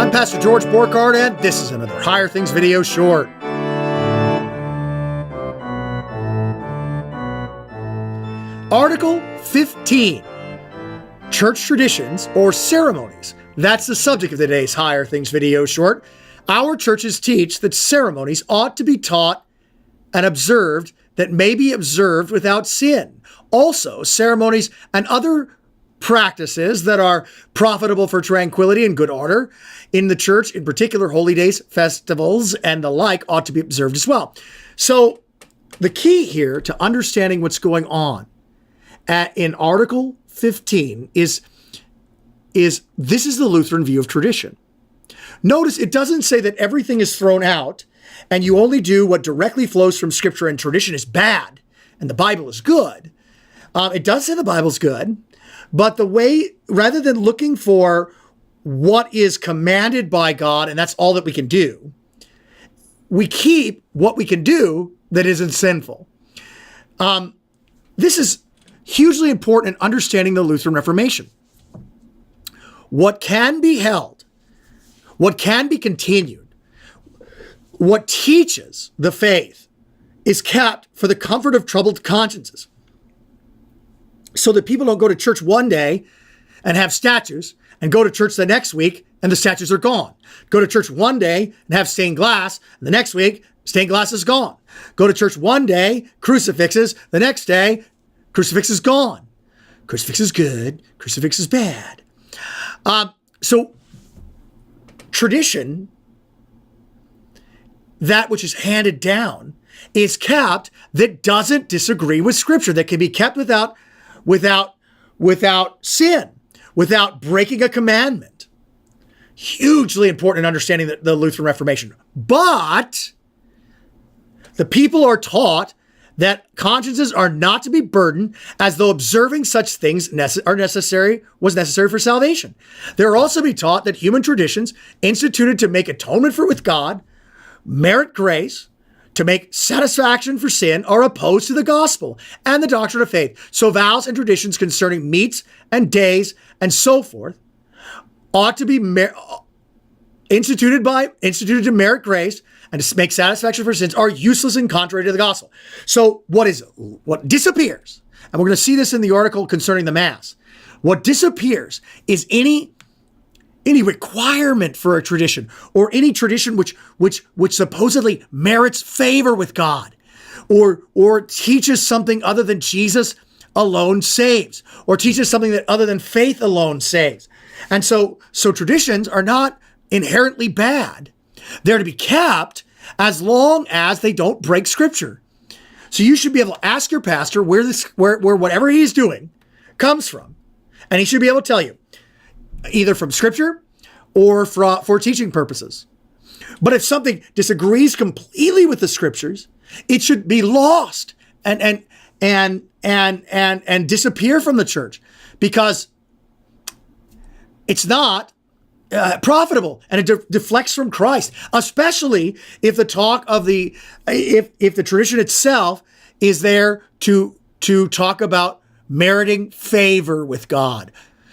I'm Pastor George Borkard, and this is another Higher Things video short. Article 15, Church Traditions or Ceremonies. That's the subject of today's Higher Things video short. Our churches teach that ceremonies ought to be taught and observed that may be observed without sin. Also, ceremonies and other practices that are profitable for tranquility and good order in the church, in particular holy days, festivals, and the like, ought to be observed as well. So the key here to understanding what's going on in Article 15 is this is the Lutheran view of tradition. Notice it doesn't say that everything is thrown out and you only do what directly flows from Scripture and tradition is bad and the Bible is good. It does say the Bible's good, but the way, rather than looking for what is commanded by God and that's all that we can do, we keep what we can do that isn't sinful. This is hugely important in understanding the Lutheran Reformation. What can be held, what can be continued, what teaches the faith is kept for the comfort of troubled consciences, so that people don't go to church one day and have statues and go to church the next week and the statues are gone. Go to church one day and have stained glass, and the next week, stained glass is gone. Go to church one day, crucifixes, the next day, crucifix is gone. Crucifix is good, crucifix is bad. So tradition, that which is handed down, is kept that doesn't disagree with Scripture, that can be kept without sin, without breaking a commandment. Hugely important in understanding the Lutheran Reformation. But the people are taught that consciences are not to be burdened as though observing such things was necessary for salvation. They are also be taught that human traditions instituted to make atonement with God, merit grace, to make satisfaction for sin are opposed to the gospel and the doctrine of faith. So vows and traditions concerning meats and days and so forth ought to be instituted to merit grace and to make satisfaction for sins are useless and contrary to the gospel. So what disappears, and we're going to see this in the article concerning the Mass, what disappears is any requirement for a tradition or any tradition which supposedly merits favor with God or teaches something other than Jesus alone saves or teaches something that other than faith alone saves. And so traditions are not inherently bad. They're to be kept as long as they don't break Scripture. So you should be able to ask your pastor where whatever he's doing comes from. And he should be able to tell you, either from Scripture or for teaching purposes. But if something disagrees completely with the Scriptures, it should be lost and disappear from the church because it's not profitable and it deflects from Christ, especially if the talk of if the tradition itself is there to talk about meriting favor with God.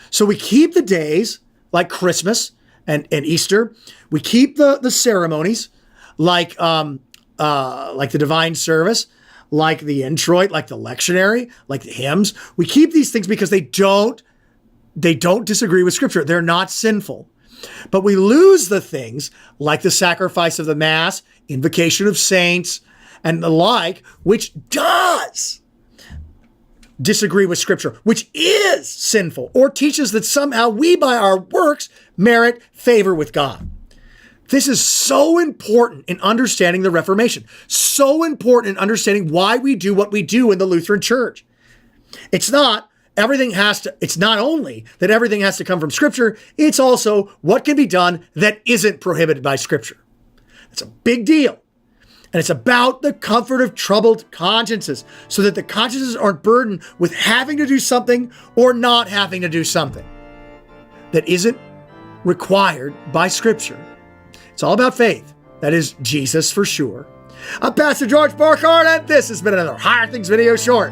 So we keep the days like Christmas and Easter. We keep the ceremonies like the divine service, like the introit, like the lectionary, like the hymns. We keep these things because they don't disagree with Scripture. They're not sinful. But we lose the things like the sacrifice of the Mass, invocation of saints, and the like, which does disagree with Scripture, which is sinful, or teaches that somehow we by our works merit favor with God. This is so important in understanding the Reformation, so important in understanding why we do what we do in the Lutheran Church. It's not only that everything has to come from Scripture, it's also what can be done that isn't prohibited by Scripture. It's a big deal. And it's about the comfort of troubled consciences so that the consciences aren't burdened with having to do something or not having to do something that isn't required by Scripture. It's all about faith. That is Jesus for sure. I'm Pastor George Borkard, and this has been another Higher Things video short.